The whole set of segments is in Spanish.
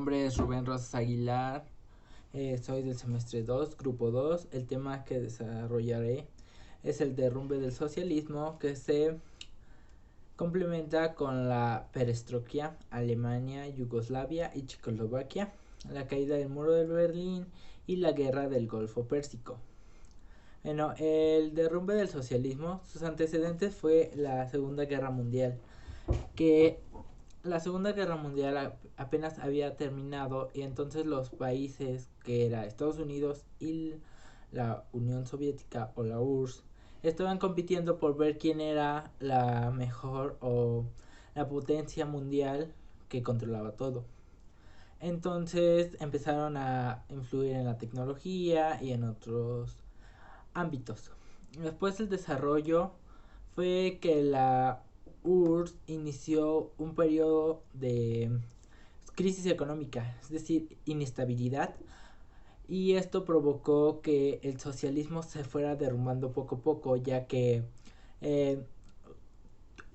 nombre es Rubén Rosas Aguilar, soy del semestre 2, grupo 2. El tema que desarrollaré es el derrumbe del socialismo, que se complementa con la perestroika, Alemania, Yugoslavia y Checoslovaquia, la caída del muro de Berlín y la guerra del Golfo Pérsico. Bueno, el derrumbe del socialismo, sus antecedentes fue la Segunda Guerra Mundial, que la Segunda Guerra Mundial apenas había terminado y entonces los países que era Estados Unidos y la Unión Soviética o la URSS estaban compitiendo por ver quién era la mejor o la potencia mundial que controlaba todo. Entonces empezaron a influir en la tecnología y en otros ámbitos. Después el desarrollo fue que la URSS inició un periodo de crisis económica, es decir, inestabilidad, y esto provocó que el socialismo se fuera derrumbando poco a poco, ya que eh,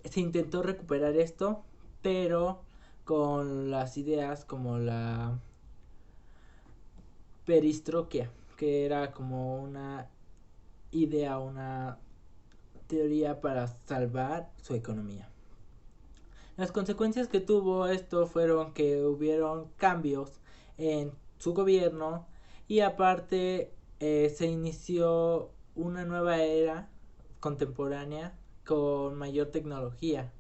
se intentó recuperar esto, pero con las ideas como la perestroika, que era como una idea, una teoría para salvar su economía. Las consecuencias que tuvo esto fueron que hubieron cambios en su gobierno y aparte se inició una nueva era contemporánea con mayor tecnología.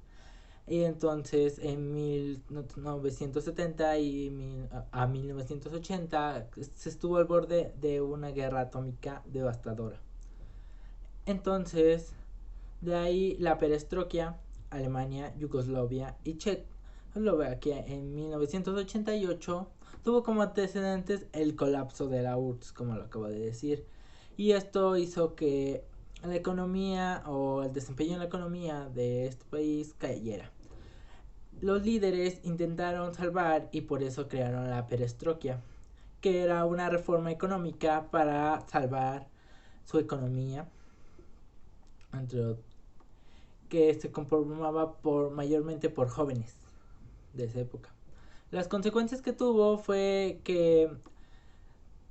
Y entonces en 1970 a 1980 se estuvo al borde de una guerra atómica devastadora. Entonces, de ahí la perestroika, Alemania, Yugoslavia y Checoslovaquia en 1988 tuvo como antecedentes el colapso de la URSS, como lo acabo de decir. Y esto hizo que la economía o el desempeño en la economía de este país cayera. Los líderes intentaron salvar y por eso crearon la perestroika, que era una reforma económica para salvar su economía, entre que se conformaba mayormente por jóvenes de esa época. Las consecuencias que tuvo fue que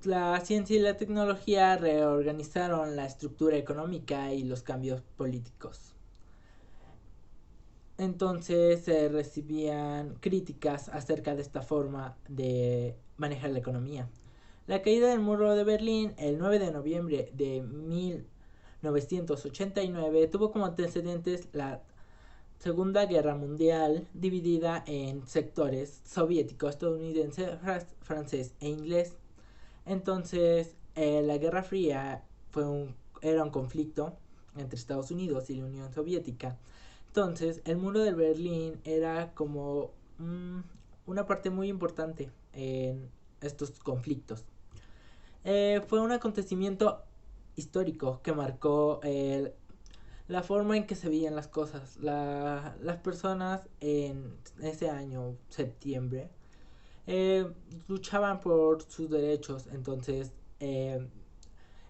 la ciencia y la tecnología reorganizaron la estructura económica y los cambios políticos. Entonces se recibían críticas acerca de esta forma de manejar la economía. La caída del muro de Berlín el 9 de noviembre de 1989 tuvo como antecedentes la Segunda Guerra Mundial, dividida en sectores soviético, estadounidense, francés e inglés. Entonces, la Guerra Fría era un conflicto entre Estados Unidos y la Unión Soviética. Entonces, el muro de Berlín era como una parte muy importante en estos conflictos. Fue un acontecimiento histórico que marcó la forma en que se veían las cosas. Las personas en ese año, septiembre, luchaban por sus derechos. Entonces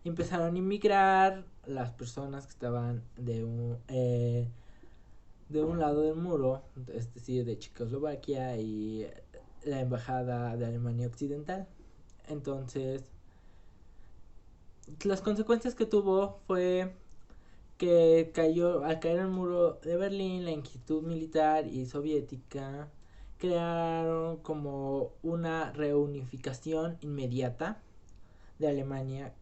empezaron a inmigrar las personas que estaban de un lado del muro, es decir, de Checoslovaquia y la embajada de Alemania Occidental. Entonces, las consecuencias que tuvo fue que al caer el muro de Berlín, la inquietud militar y soviética crearon como una reunificación inmediata de Alemania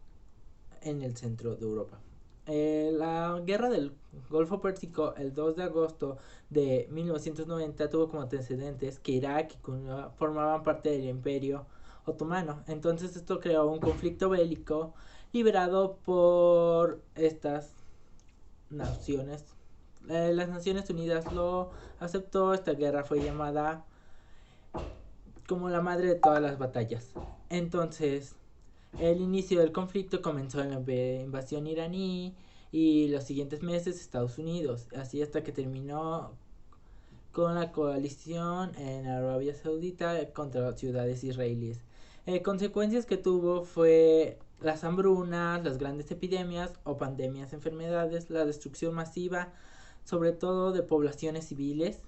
en el centro de Europa. La guerra del Golfo Pérsico el 2 de agosto de 1990 tuvo como antecedentes que Irak y Cuba formaban parte del Imperio Otomano. Entonces esto creó un conflicto bélico liberado por estas naciones. Las Naciones Unidas lo aceptó. Esta guerra fue llamada como la madre de todas las batallas. Entonces, el inicio del conflicto comenzó en la invasión iraní y los siguientes meses Estados Unidos, así hasta que terminó con la coalición en Arabia Saudita contra las ciudades israelíes. Consecuencias que tuvo fue las hambrunas, las grandes epidemias o pandemias, enfermedades, la destrucción masiva, sobre todo de poblaciones civiles,